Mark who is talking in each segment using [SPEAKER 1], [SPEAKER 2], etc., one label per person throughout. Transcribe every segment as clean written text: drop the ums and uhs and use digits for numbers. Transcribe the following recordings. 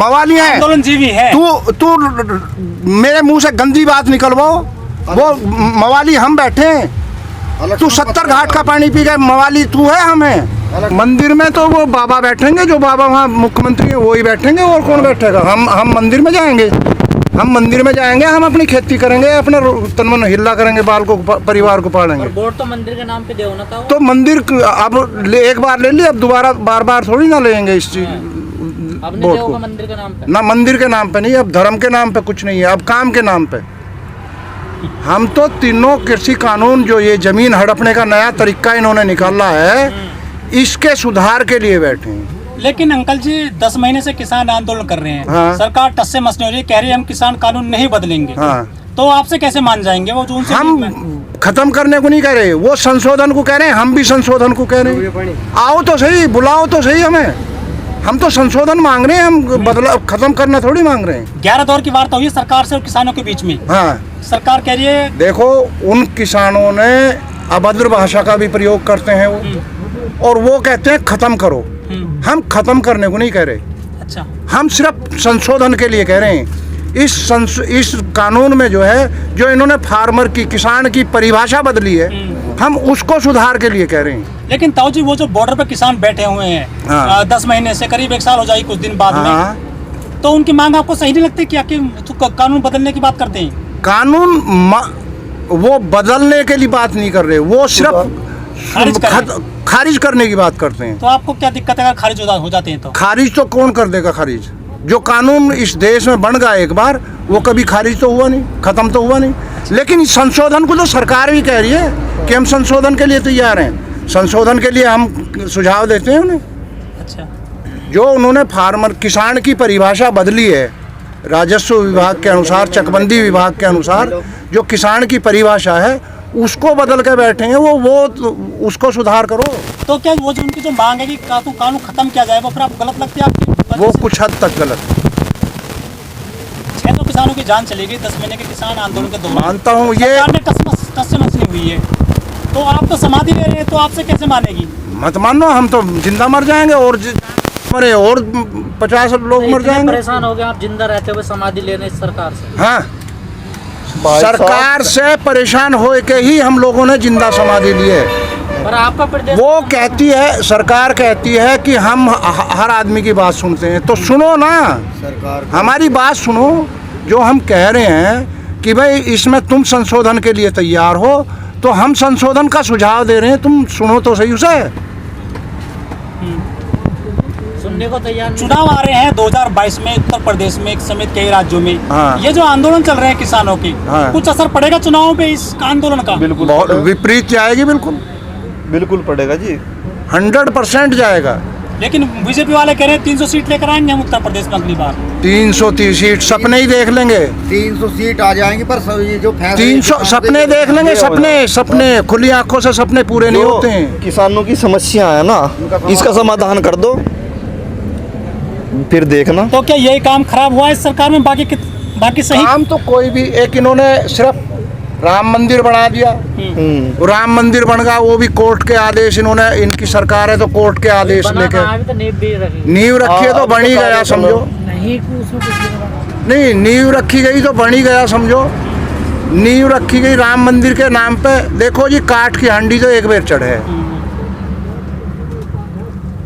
[SPEAKER 1] मवाली है,
[SPEAKER 2] आंदोलनजीवी है।
[SPEAKER 1] तू मेरे मुंह से गंदी बात निकलवाओ। वो मवाली हम बैठे हैं, तू 70 घाट का पानी पी गए, मवाली तू है हमें। मंदिर में तो वो बाबा बैठेंगे, जो बाबा वहाँ मुख्यमंत्री है वो ही बैठेंगे, और कौन बैठेगा? हम मंदिर में जाएंगे, हम मंदिर में जाएंगे, हम अपनी खेती करेंगे, अपना तन मन हिल्ला करेंगे, बाल को परिवार को पालेंगे।
[SPEAKER 3] वोट तो मंदिर के नाम पे दे होना था।
[SPEAKER 1] तो मंदिर अब एक बार ले ली, अब दोबारा बार थोड़ी ना लेंगे इस चीज वोट को।
[SPEAKER 3] मंदिर के नाम पे
[SPEAKER 1] ना, मंदिर के नाम पे नहीं, अब धर्म के नाम पे कुछ नहीं है, अब काम के नाम पे। हम तो तीनों कृषि कानून जो ये जमीन हड़पने का नया तरीका इन्होंने निकाला है, इसके सुधार के लिए बैठे हैं।
[SPEAKER 2] लेकिन अंकल जी 10 महीने से किसान आंदोलन कर रहे हैं।
[SPEAKER 1] हाँ।
[SPEAKER 2] सरकार टस से मस नहीं हो रही, कह रही है हम किसान कानून नहीं बदलेंगे।
[SPEAKER 1] हाँ।
[SPEAKER 2] तो आपसे कैसे मान जाएंगे वो? जो उनसे
[SPEAKER 1] हम खत्म करने को नहीं कह रहे, वो संशोधन को कह रहे हैं, हम भी संशोधन को कह रहे हैं। आओ तो सही, बुलाओ तो सही हमें, हम तो संशोधन मांग रहे हैं, हम बदला खत्म करना थोड़ी मांग रहे हैं।
[SPEAKER 2] 11 दौर की वार्ता हुई है सरकार से और किसानों के बीच में।
[SPEAKER 1] हाँ,
[SPEAKER 2] सरकार कह रही है,
[SPEAKER 1] देखो उन किसानों ने अभद्र भाषा का भी प्रयोग करते हैं वो, और वो कहते हैं खत्म करो। हम खत्म करने को नहीं कह रहे,
[SPEAKER 2] अच्छा,
[SPEAKER 1] हम सिर्फ संशोधन के लिए कह रहे हैं। इस कानून में जो है, जो इन्होंने फार्मर की, किसान की परिभाषा बदली है, हम उसको सुधार के लिए कह रहे हैं।
[SPEAKER 2] लेकिन ताऊ जी वो जो बॉर्डर पे किसान बैठे हुए हैं,
[SPEAKER 1] हाँ।
[SPEAKER 2] 10 महीने से, करीब 1 साल हो जाएगी कुछ दिन बाद
[SPEAKER 1] हाँ।
[SPEAKER 2] में, तो उनकी मांग आपको सही नहीं लगती क्या कि कानून बदलने की बात करते हैं?
[SPEAKER 1] कानून वो बदलने के लिए बात नहीं कर रहे, वो सिर्फ खारिज करने की बात करते हैं।
[SPEAKER 2] तो आपको क्या दिक्कत है अगर खारिज हो जाते हैं तो?
[SPEAKER 1] खारिज तो कौन कर देगा? खारिज जो कानून इस देश में बन गया एक बार, वो कभी खारिज तो हुआ नहीं, खत्म तो हुआ नहीं। लेकिन इस संशोधन को तो सरकार भी कह रही है कि हम संशोधन के लिए तैयार हैं, संशोधन के लिए हम सुझाव देते हैं उन्हें।
[SPEAKER 2] अच्छा,
[SPEAKER 1] जो उन्होंने फार्मर किसान की परिभाषा बदली है, राजस्व विभाग के अनुसार, चकबंदी विभाग के अनुसार जो किसान की परिभाषा है, उसको बदल के बैठे हैं वो उसको सुधार करो।
[SPEAKER 2] तो क्या वो जो उनकी जो मांग है कि कानून खत्म किया जाए, वो फिर आपको गलत लगती है आपकी?
[SPEAKER 1] वो कुछ हद तक गलत।
[SPEAKER 2] 6 किसानों की जान चली गई 10 महीने के किसान आंदोलन के दौरान।
[SPEAKER 1] मानता हूँ ये
[SPEAKER 2] सरकार ने टस से मस नहीं हुई है, तो आप तो समाधि ले रहे हैं, तो आपसे कैसे मानेगी?
[SPEAKER 1] मत मानो, हम तो जिंदा मर जाएंगे, और मरे और 50 लोग मर जाएंगे।
[SPEAKER 3] परेशान हो गए आप जिंदा रहते हुए समाधि ले रहे हैं सरकार से?
[SPEAKER 1] हाँ, सरकार से परेशान हो के ही हम लोगों ने जिंदा समाधि ली है।
[SPEAKER 3] पर आपका प्रदेश,
[SPEAKER 1] वो कहती है, सरकार कहती है कि हम हर आदमी की बात सुनते हैं, तो सुनो ना, हमारी बात सुनो। जो हम कह रहे हैं कि भाई इसमें तुम संशोधन के लिए तैयार हो, तो हम संशोधन का सुझाव दे रहे हैं, तुम सुनो तो सही उसे।
[SPEAKER 3] सुनने को तैयार।
[SPEAKER 2] चुनाव आ रहे हैं 2022 में उत्तर प्रदेश में समेत कई राज्यों में।
[SPEAKER 1] हाँ।
[SPEAKER 2] ये जो आंदोलन चल रहे हैं किसानों के,
[SPEAKER 1] हाँ।
[SPEAKER 2] कुछ असर पड़ेगा चुनावों पे इस आंदोलन का?
[SPEAKER 1] बहुत विपरीत जाएगी,
[SPEAKER 4] बिल्कुल पड़ेगा जी,
[SPEAKER 1] 100% जाएगा।
[SPEAKER 2] लेकिन बीजेपी वाले कह रहे हैं 300 सीट लेकर आएंगे हम उत्तर प्रदेश में अगली बार।
[SPEAKER 1] 330 सीट सपने ही देख लेंगे,
[SPEAKER 5] 300 सीट आ जाएंगी, पर ये जो
[SPEAKER 1] 300 सपने देख लेंगे, सपने खुली आंखों से सपने पूरे नहीं होते हैं।
[SPEAKER 4] किसानों की समस्या है ना, इसका समाधान कर दो, फिर देखना।
[SPEAKER 2] तो क्या यही काम खराब हुआ है इस सरकार में? बाकी सही
[SPEAKER 1] काम तो कोई भी, एक इन्होंने सिर्फ राम मंदिर बना दिया, राम मंदिर बन गया, वो भी कोर्ट के आदेश, इन्होंने, इनकी सरकार है तो कोर्ट के आदेश लेके नींव रखी है तो बन ही गया समझो। नहीं, नींव रखी गई तो बन ही गया समझो। नींव रखी गई राम मंदिर के नाम पे। देखो जी, काठ की हांडी तो एक बेर चढ़े,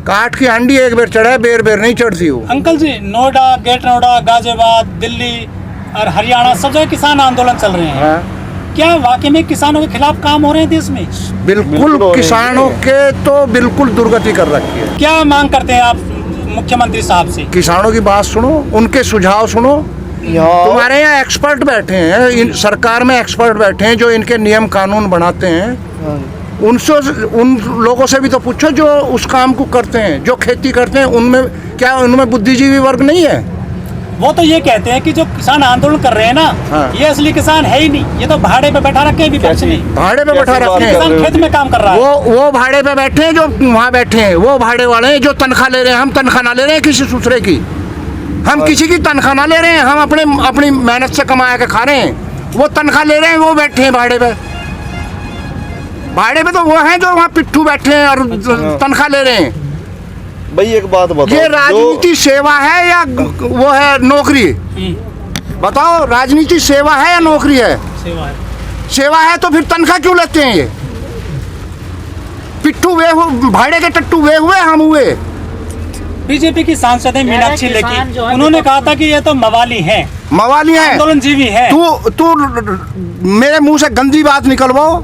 [SPEAKER 1] काठ की हांडी एक बेर चढ़े, बेर नहीं चढ़ती वो।
[SPEAKER 2] अंकल जी, नोएडा, ग्रेटर नोएडा, गाजियाबाद, दिल्ली और हरियाणा सब जगह किसान आंदोलन चल रहे हैं।
[SPEAKER 1] हाँ।
[SPEAKER 2] क्या वाकई में किसानों के खिलाफ काम हो रहे हैं देश में?
[SPEAKER 1] बिल्कुल किसानों के तो बिल्कुल दुर्गति कर रखी है।
[SPEAKER 2] क्या मांग करते हैं आप मुख्यमंत्री साहब से?
[SPEAKER 1] किसानों की बात सुनो, उनके सुझाव सुनो। तुम्हारे यहाँ एक्सपर्ट बैठे हैं, सरकार में एक्सपर्ट बैठे हैं जो इनके नियम कानून बनाते हैं, उनसे, उन लोगों से भी तो पूछो जो उस काम को करते हैं, जो खेती करते हैं। उनमें क्या, उनमें बुद्धिजीवी वर्ग नहीं है?
[SPEAKER 2] वो तो ये कहते हैं कि जो किसान आंदोलन कर रहे हैं ना,
[SPEAKER 1] हाँ।
[SPEAKER 2] ये असली किसान है ही नहीं, ये तो भाड़े पे बैठा रखे हैं विपक्ष ने।
[SPEAKER 1] भाड़े पे बैठा रखे हैं,
[SPEAKER 2] किसान खेत में काम कर रहा है।
[SPEAKER 1] वो भाड़े पे बैठे हैं, जो वहाँ बैठे हैं वो भाड़े वाले हैं, जो तनख्वाह ले रहे हैं। हम तनख्वाह ना ले रहे हैं किसी दूसरे की, हम किसी की तनख्वाह ना ले रहे हैं, हम अपनी मेहनत से कमा के खा रहे हैं। वो तनख्वाह ले रहे हैं, वो बैठे हैं भाड़े पे। भाड़े पे तो वो हैं जो वहाँ पिट्ठू बैठे हैं और तनख्वाह ले रहे हैं।
[SPEAKER 4] भाई एक बात बताओ,
[SPEAKER 1] ये राजनीति सेवा है या वो है नौकरी? बताओ, राजनीति सेवा है या नौकरी है?
[SPEAKER 2] सेवा है।
[SPEAKER 1] सेवा है तो फिर तनख्वाह क्यों लेते हैं ये? पिट्ठू वे भाड़े के टट्टू वे हुए हम हुए।
[SPEAKER 2] बीजेपी की सांसद है मीनाक्षी
[SPEAKER 3] किसान जो
[SPEAKER 2] लेखी,
[SPEAKER 3] है
[SPEAKER 2] उन्होंने कहा था कि ये तो मवाली हैं,
[SPEAKER 1] मवाली है,
[SPEAKER 2] आंदोलनजीवी है।
[SPEAKER 1] तू मेरे मुंह से गंदी बात निकलवाओ।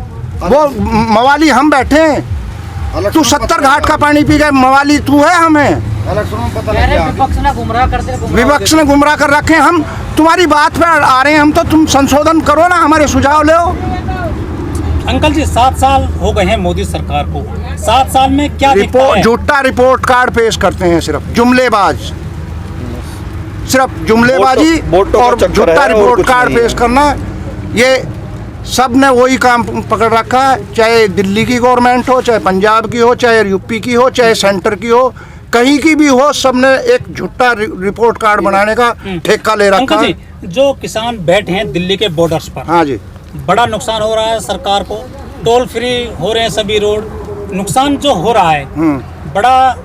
[SPEAKER 1] वो मवाली हम बैठे हैं, तू 70 घाट का पानी पी गए, मवाली तू है हमें?
[SPEAKER 5] इलेक्शन में पता
[SPEAKER 3] कह
[SPEAKER 5] लग
[SPEAKER 3] रहे
[SPEAKER 5] गया।
[SPEAKER 3] विपक्ष ने गुमराह करते
[SPEAKER 1] विपक्ष ने गुमराह कर रखे हैं। हम तुम्हारी बात पे आ रहे हैं, हम तो तुम संशोधन करो ना, हमारे सुझाव ले।
[SPEAKER 2] अंकल जी 7 साल हो गए हैं मोदी सरकार को, 7 साल में क्या दिखता
[SPEAKER 1] रिपोर्ट
[SPEAKER 2] है?
[SPEAKER 1] झूठा रिपोर्ट कार्ड पेश करते हैं, सिर्फ जुमलेबाज, सिर्फ जुमलेबाजी
[SPEAKER 4] वोटों का
[SPEAKER 1] और
[SPEAKER 4] चक्कर
[SPEAKER 1] झूठा
[SPEAKER 4] है और
[SPEAKER 1] रिपोर्ट
[SPEAKER 4] कुछ
[SPEAKER 1] कार्ड
[SPEAKER 4] नहीं है।
[SPEAKER 1] पेश करना। ये सब ने वही काम पकड़ रखा है, चाहे दिल्ली की गवर्नमेंट हो, चाहे पंजाब की हो, चाहे यूपी की हो, चाहे सेंटर की हो, कहीं की भी हो, सबने एक झूठा रिपोर्ट कार्ड बनाने का ठेका ले रखा
[SPEAKER 2] अंकल
[SPEAKER 1] है।
[SPEAKER 2] जी, जो किसान बैठे हैं दिल्ली के बॉर्डर्स पर,
[SPEAKER 1] हाँ जी,
[SPEAKER 2] बड़ा नुकसान हो रहा है सरकार को, टोल फ्री हो रहे हैं सभी रोड, नुकसान जो हो रहा है बड़ा,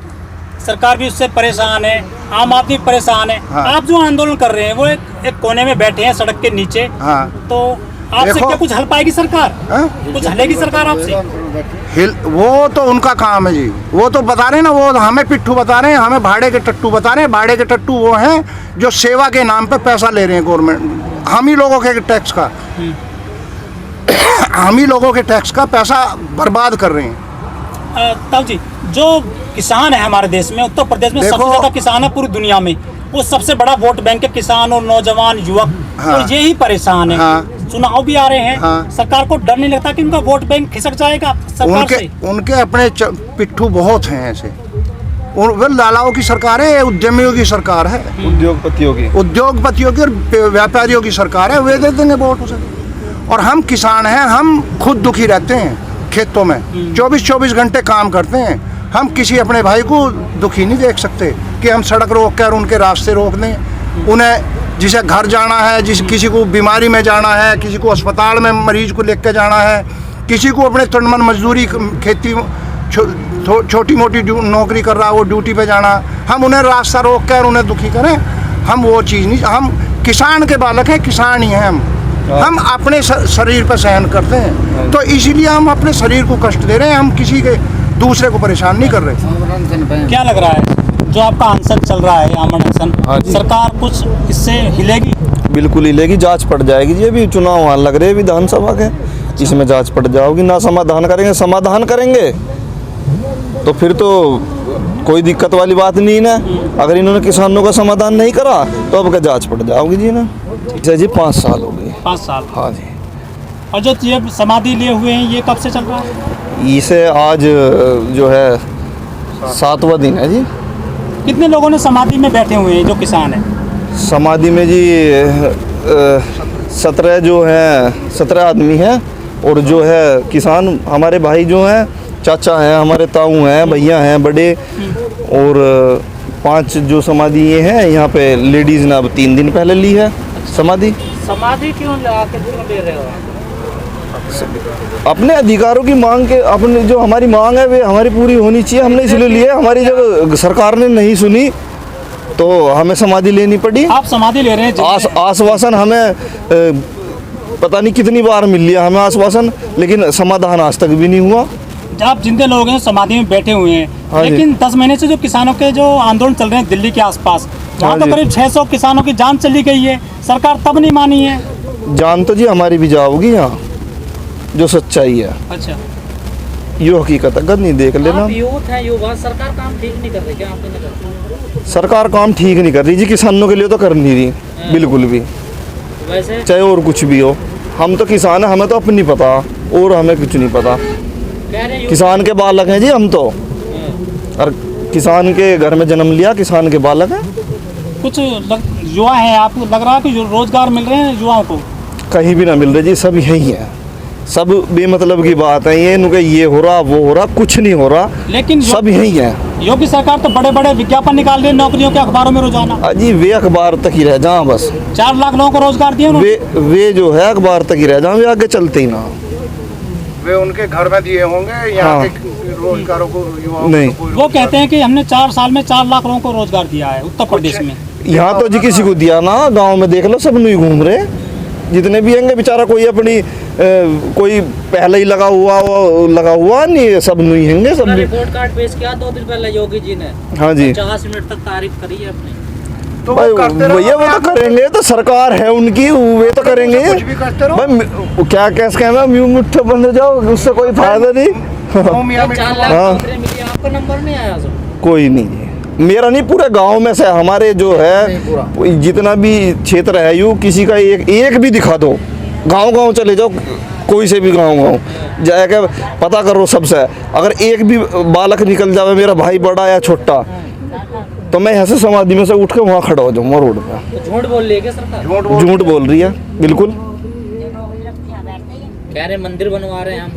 [SPEAKER 2] सरकार भी उससे परेशान है, आम आदमी परेशान है।
[SPEAKER 1] हाँ।
[SPEAKER 2] आप जो आंदोलन कर रहे हैं वो एक कोने में बैठे हैं सड़क के नीचे,
[SPEAKER 1] हाँ।
[SPEAKER 2] तो आपसे
[SPEAKER 1] देखो-
[SPEAKER 2] क्या कुछ हल पाएगी सरकार?
[SPEAKER 1] हाँ?
[SPEAKER 2] कुछ हलेगी सरकार आपसे?
[SPEAKER 1] वो तो उनका काम है जी, वो तो बता रहे हैं ना, वो हमें पिट्ठू बता रहे हैं, हमें भाड़े के टट्टू बता रहे हैं। भाड़े के टट्टू वो हैं जो सेवा के नाम पे पैसा ले रहे हैं गवर्नमेंट, हम ही लोगों के टैक्स का, हम ही लोगों के टैक्स का पैसा बर्बाद कर रहे हैं।
[SPEAKER 2] तब जी, जो किसान है हमारे देश में, उत्तर प्रदेश में
[SPEAKER 1] देखो-
[SPEAKER 2] सबसे ज्यादा किसान है पूरी दुनिया में, वो सबसे बड़ा वोट बैंक है, किसान और नौजवान युवक,
[SPEAKER 1] हाँ।
[SPEAKER 2] और ये ही परेशान है।
[SPEAKER 1] हाँ।
[SPEAKER 2] चुनाव भी आ रहे हैं,
[SPEAKER 1] हाँ।
[SPEAKER 2] सरकार को डर नहीं लगता कि उनका वोट बैंक खिसक जाएगा सरकार से?
[SPEAKER 1] उनके अपने पिट्ठू बहुत हैं ऐसे। वो लालाओं की सरकार है, उद्यमियों की सरकार है,
[SPEAKER 4] उद्योगपतियों की
[SPEAKER 1] और व्यापारियों की सरकार है, वे दे देंगे वोट उसे। और हम किसान हैं, हम खुद दुखी रहते हैं खेतों में, 24-24 घंटे काम करते हैं। हम किसी अपने भाई को दुखी नहीं देख सकते कि हम सड़क रोक कर उनके रास्ते रोक दें। उन्हें जिसे घर जाना है, किसी को बीमारी में जाना है, किसी को अस्पताल में मरीज को लेकर जाना है, किसी को अपने तनमन मजदूरी खेती छोटी मोटी नौकरी कर रहा है, वो ड्यूटी पे जाना, हम उन्हें रास्ता रोक कर उन्हें दुखी करें? हम वो चीज़ नहीं, हम किसान के बालक हैं, किसान ही हैं हम अपने शरीर पर सहन करते हैं, तो इसीलिए हम अपने शरीर को कष्ट दे रहे हैं, हम किसी के दूसरे को परेशान नहीं कर रहे।
[SPEAKER 2] क्या लग रहा है जो आपका आंसर चल रहा है, आमन अनशन,
[SPEAKER 4] हाँ जी।
[SPEAKER 2] सरकार कुछ इससे हिलेगी?
[SPEAKER 4] बिल्कुल हिलेगी, जांच पड़ जाएगी। ये भी चुनाव वहाँ लग रहे हैं विधानसभा के, इसमें जांच पड़ जाओगी। ना समाधान करेंगे तो फिर तो कोई दिक्कत वाली बात नहीं ना। अगर इन्होंने किसानों का समाधान नहीं करा तो अब क्या जांच पड़ जाओगी जी ना। जी 5 साल हो गए।
[SPEAKER 2] 5 साल।
[SPEAKER 4] हाँ जी।
[SPEAKER 2] और जो ये समाधि लिए हुए हैं, ये कब से चल रहा है?
[SPEAKER 4] इसे आज जो है 7वां दिन है जी।
[SPEAKER 2] कितने लोगों ने समाधि में बैठे हुए हैं जो किसान हैं?
[SPEAKER 4] समाधि में जी 17 जो हैं, 17 आदमी हैं। और जो है किसान हमारे भाई जो हैं, चाचा हैं हमारे, ताऊ हैं, भैया हैं बड़े, और 5 जो समाधि ये हैं यहाँ पे लेडीज़ ने अब 3 दिन पहले ली है समाधि।
[SPEAKER 3] समाधि क्यों ले रहे हो?
[SPEAKER 4] अपने अधिकारों की मांग के, अपने जो हमारी मांग है वे हमारी पूरी होनी चाहिए, हमने इसलिए लिए। हमारी जब सरकार ने नहीं सुनी तो हमें समाधि लेनी पड़ी।
[SPEAKER 2] आप समाधि ले रहे हैं
[SPEAKER 4] आश्वासन हमें पता नहीं कितनी बार मिल लिया हमें आश्वासन, लेकिन समाधान आज तक भी नहीं हुआ।
[SPEAKER 2] आप जितने लोग हैं समाधि में बैठे हुए हैं,
[SPEAKER 4] हाँ जी।
[SPEAKER 2] लेकिन 10 महीने से जो किसानों के जो आंदोलन चल रहे हैं दिल्ली के आसपास, वहाँ
[SPEAKER 4] हाँ
[SPEAKER 2] तो
[SPEAKER 4] जी।
[SPEAKER 2] करीब 600 किसानों की जान चली गई है, सरकार तब नहीं मानी है।
[SPEAKER 4] जान तो जी हमारी भी जाओगी यहाँ, जो सच्चाई है,
[SPEAKER 2] अच्छा,
[SPEAKER 4] यो हकीकत अगर नहीं देख लेना।
[SPEAKER 3] आप यूथ हैं, युवा, सरकार काम ठीक नहीं कर रही क्या? आपने नहीं कर
[SPEAKER 4] सरकार काम ठीक नहीं कर रही जी, किसानों के लिए तो कर नहीं रही बिल्कुल भी,
[SPEAKER 3] वैसे
[SPEAKER 4] चाहे और कुछ भी हो। हम तो किसान हैं, हमें तो अपनी पता, और हमें कुछ नहीं पता।
[SPEAKER 3] कह रहे
[SPEAKER 4] किसान के बालक हैं जी हम तो, और किसान के घर में जन्म लिया, किसान के बालक हैं।
[SPEAKER 2] कुछ युवा हैं, आपको लग रहा है कि रोजगार मिल रहे हैं युवाओं को?
[SPEAKER 4] कहीं भी ना मिल रहे जी, सब यही है, सब बेमतलब की बात है। ये हो रहा, वो हो रहा, कुछ नहीं हो रहा,
[SPEAKER 2] लेकिन
[SPEAKER 4] सब यही है।
[SPEAKER 2] योगी सरकार तो बड़े बड़े विज्ञापन निकाल रही है नौकरियों के अखबारों में रोजाना।
[SPEAKER 4] अजी वे अखबार तक ही रह जा बस,
[SPEAKER 2] 4 लाख लोगों को रोजगार दिए उन्होंने।
[SPEAKER 4] वे जो है अखबार तक ही रह जा, वे आगे चलते ही ना।
[SPEAKER 1] वे उनके घर में दिए होंगे, यहाँ
[SPEAKER 4] हाँ।
[SPEAKER 1] के रोजगारों को युवाओं
[SPEAKER 4] नहीं।
[SPEAKER 1] को कोई
[SPEAKER 2] वो कहते हैं कि हमने 4 साल में 4 लाख लोगों को रोजगार दिया है उत्तर प्रदेश में।
[SPEAKER 4] यहाँ तो जी किसी को दिया ना, गांव में देख लो सब नहीं घूम रहे, जितने भी होंगे बेचारा कोई अपनी कोई पहले ही लगा हुआ नहीं, सब नहीं होंगे सब नहीं।
[SPEAKER 3] रिपोर्ट कार्ड पेश किया 2 दिन पहले योगी जी ने।
[SPEAKER 4] हाँ जी
[SPEAKER 3] 50 मिनट तक तारीफ करी है अपनी।
[SPEAKER 1] तो
[SPEAKER 4] भाई
[SPEAKER 1] वो करते रहो,
[SPEAKER 4] भैया वो तो करेंगे, तो सरकार है उनकी, वे तो करेंगे।
[SPEAKER 1] कुछ भी करते रहो।
[SPEAKER 4] भाई क्या कैसे कहना, म्यूं मुट्ठे बंद जाओ, उससे कोई फायदा नहीं।
[SPEAKER 1] ओ मियां मिट्ठू
[SPEAKER 3] 4 लाख
[SPEAKER 4] हाँ।
[SPEAKER 3] नौकरियां मिली, आपका नंबर नहीं आया सर?
[SPEAKER 4] कोई नहीं, मेरा नहीं, पूरे गांव में से हमारे जो है जितना भी क्षेत्र है, यू किसी का एक भी दिखा दो, गांव चले जाओ, कोई से भी गांव जाकर पता करो सबसे, अगर एक भी बालक निकल जावे, मेरा भाई बड़ा या छोटा, तो मैं ऐसे समाधि में से उठ के वहाँ खड़ा हो जाऊँगा रोड पे।
[SPEAKER 3] तो झूठ बोल रही है क्या सरकार?
[SPEAKER 4] झूठ बोल रही है बिल्कुल।
[SPEAKER 3] कह रहे मंदिर बनवा रहे हैं हम।